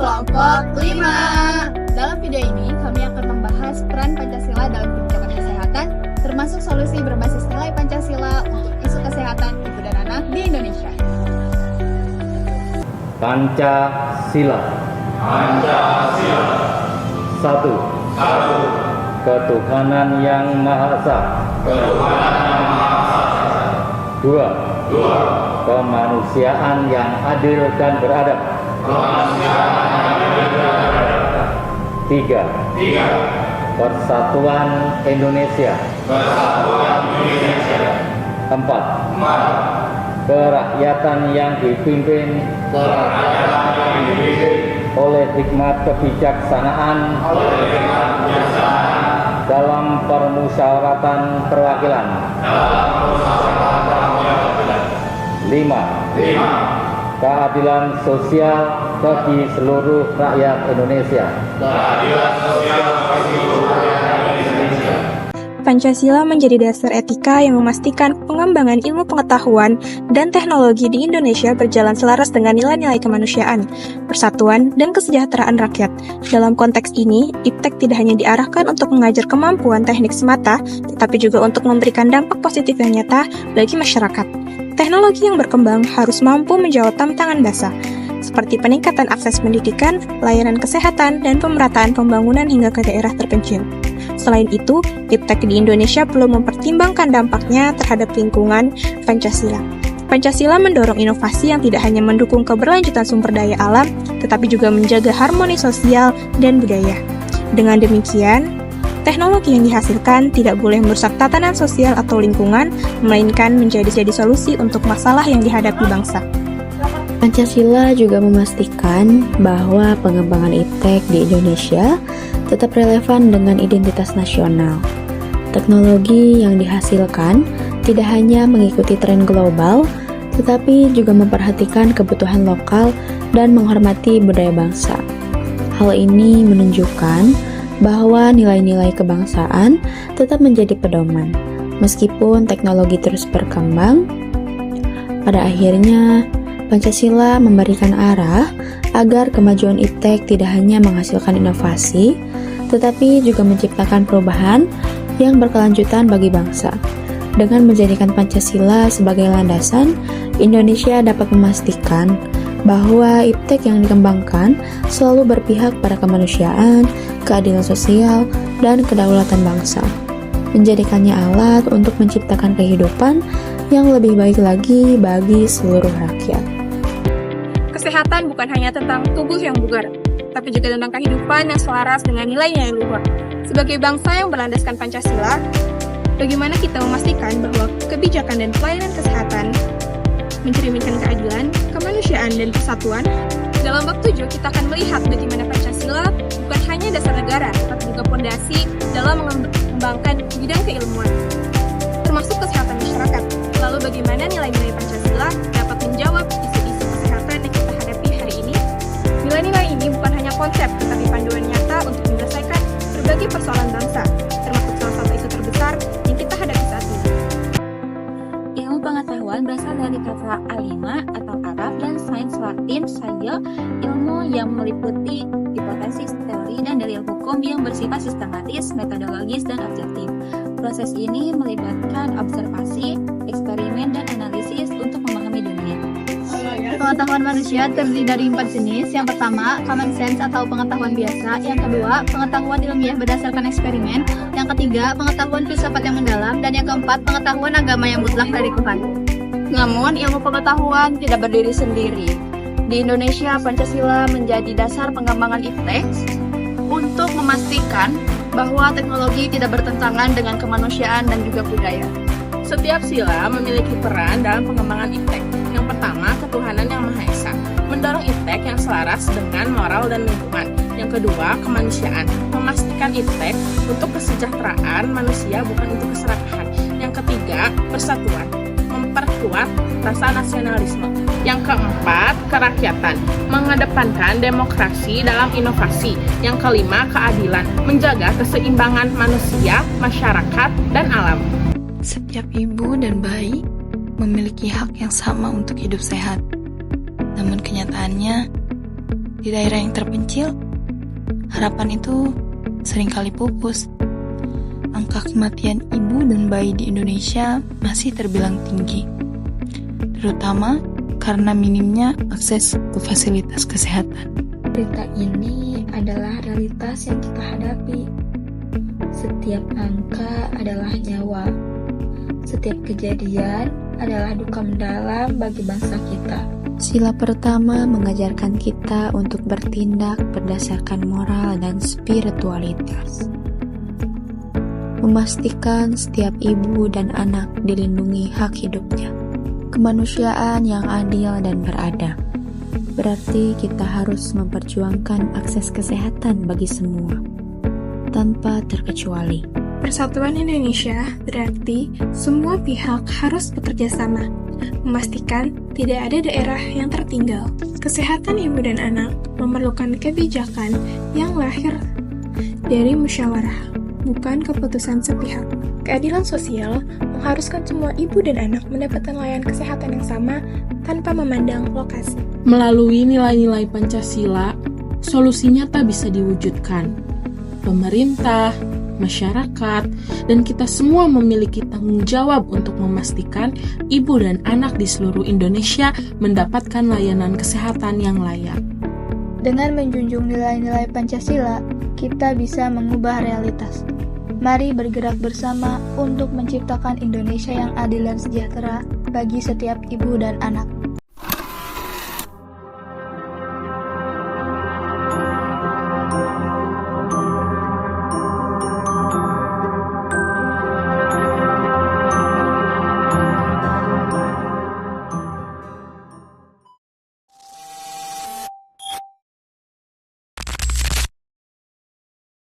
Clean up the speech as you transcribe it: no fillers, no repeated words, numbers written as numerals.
kelompok 5. Dalam video ini, kami akan membahas peran Pancasila dalam kebijakan kesehatan, termasuk solusi berbasis nilai Pancasila untuk isu kesehatan ibu dan anak di Indonesia. Pancasila. Pancasila. 1. Ketuhanan yang Maha Esa. Ketuhanan yang Maha Esa. 2. Kemanusiaan yang adil dan beradab. Kemanusiaan yang adil dan beradab. 3. Persatuan Indonesia. Persatuan Indonesia. 4. Kerakyatan yang dipimpin Kerakyatan yang dipimpin oleh hikmat kebijaksanaan dalam permusyawaratan perwakilan. 5. Keadilan sosial bagi seluruh rakyat Indonesia. Keadilan sosial bagi seluruh rakyat Indonesia. Pancasila menjadi dasar etika yang memastikan pengembangan ilmu pengetahuan dan teknologi di Indonesia berjalan selaras dengan nilai-nilai kemanusiaan, persatuan, dan kesejahteraan rakyat. Dalam konteks ini, IPTEK tidak hanya diarahkan untuk mengajar kemampuan teknik semata, tetapi juga untuk memberikan dampak positif yang nyata bagi masyarakat. Teknologi yang berkembang harus mampu menjawab tantangan basa, seperti peningkatan akses pendidikan, layanan kesehatan, dan pemerataan pembangunan hingga ke daerah terpencil. Selain itu, IPTEK di Indonesia perlu mempertimbangkan dampaknya terhadap lingkungan Pancasila. Pancasila mendorong inovasi yang tidak hanya mendukung keberlanjutan sumber daya alam, tetapi juga menjaga harmoni sosial dan budaya. Dengan demikian, teknologi yang dihasilkan tidak boleh merusak tatanan sosial atau lingkungan, melainkan menjadi solusi untuk masalah yang dihadapi bangsa. Pancasila juga memastikan bahwa pengembangan IPTEK di Indonesia tetap relevan dengan identitas nasional. Teknologi yang dihasilkan tidak hanya mengikuti tren global, tetapi juga memperhatikan kebutuhan lokal dan menghormati budaya bangsa. Hal ini menunjukkan bahwa nilai-nilai kebangsaan tetap menjadi pedoman, meskipun teknologi terus berkembang. Pada akhirnya, Pancasila memberikan arah agar kemajuan IPTEK tidak hanya menghasilkan inovasi, tetapi juga menciptakan perubahan yang berkelanjutan bagi bangsa. Dengan menjadikan Pancasila sebagai landasan, Indonesia dapat memastikan bahwa IPTEK yang dikembangkan selalu berpihak pada kemanusiaan, keadilan sosial, dan kedaulatan bangsa, menjadikannya alat untuk menciptakan kehidupan yang lebih baik lagi bagi seluruh rakyat. Kesehatan bukan hanya tentang tubuh yang bugar, tapi juga tentang kehidupan yang selaras dengan nilai-nilai luhur. Sebagai bangsa yang berlandaskan Pancasila, bagaimana kita memastikan bahwa kebijakan dan pelayanan kesehatan mencerminkan keadilan, kemanusiaan, dan persatuan? Dalam bab 7, kita akan melihat bagaimana Pancasila bukan hanya dasar negara, tapi juga fondasi dalam mengembangkan bidang keilmuan, termasuk kesehatan masyarakat. Lalu bagaimana nilai-nilai Pancasila dapat menjawab isu-isu kesehatan yang kita hadapi hari ini? Nilai-nilai ini bukan hanya konsep, tetapi panduan nyata untuk menyelesaikan berbagai persoalan bangsa, termasuk salah satu isu terbesar yang kita hadapi saat ini. Ilmu pengetahuan berasal dari kata alima atau Arab dan sains Latin saja, ilmu yang meliputi hipotesis, teori, dan dalil hukum yang bersifat sistematis, metodologis, dan objektif. Proses ini melibatkan observasi, eksperimen, dan analisis untuk memahami dunia. Pengetahuan manusia terdiri dari 4 jenis. Yang pertama, common sense atau pengetahuan biasa. Yang kedua, pengetahuan ilmiah berdasarkan eksperimen. Yang ketiga, pengetahuan filsafat yang mendalam. Dan yang keempat, pengetahuan agama yang mutlak dari Tuhan. Namun, ilmu pengetahuan tidak berdiri sendiri. Di Indonesia, Pancasila menjadi dasar pengembangan IPTEK untuk memastikan bahwa teknologi tidak bertentangan dengan kemanusiaan dan juga budaya. Setiap sila memiliki peran dalam pengembangan IPTEK. Yang pertama, ketuhanan yang Maha Esa, mendorong IPTEK yang selaras dengan moral dan lingkungan. Yang kedua, kemanusiaan, memastikan IPTEK untuk kesejahteraan manusia bukan untuk keserakahan. Yang ketiga, persatuan, memperkuat rasa nasionalisme. Yang keempat, kerakyatan, mengedepankan demokrasi dalam inovasi. Yang kelima, keadilan, menjaga keseimbangan manusia, masyarakat, dan alam. Setiap ibu dan bayi memiliki hak yang sama untuk hidup sehat. Namun kenyataannya, Di daerah yang terpencil, harapan itu seringkali pupus. Angka kematian ibu dan bayi di Indonesia masih terbilang tinggi, terutama karena minimnya akses ke fasilitas kesehatan. Berita ini adalah realitas yang kita hadapi. Setiap angka adalah nyawa. Setiap kejadian adalah duka mendalam bagi bangsa kita. Sila pertama mengajarkan kita untuk bertindak berdasarkan moral dan spiritualitas. Memastikan setiap ibu dan anak dilindungi hak hidupnya. Kemanusiaan yang adil dan beradab. Berarti kita harus memperjuangkan akses kesehatan bagi semua, tanpa terkecuali. Persatuan Indonesia berarti semua pihak harus bekerja sama, memastikan tidak ada daerah yang tertinggal. Kesehatan ibu dan anak memerlukan kebijakan yang lahir dari musyawarah, bukan keputusan sepihak. Keadilan sosial mengharuskan semua ibu dan anak mendapatkan layanan kesehatan yang sama tanpa memandang lokasi. Melalui nilai-nilai Pancasila, solusi nyata bisa diwujudkan. Pemerintah, masyarakat, dan kita semua memiliki tanggung jawab untuk memastikan ibu dan anak di seluruh Indonesia mendapatkan layanan kesehatan yang layak. Dengan menjunjung nilai-nilai Pancasila, kita bisa mengubah realitas. Mari bergerak bersama untuk menciptakan Indonesia yang adil dan sejahtera bagi setiap ibu dan anak.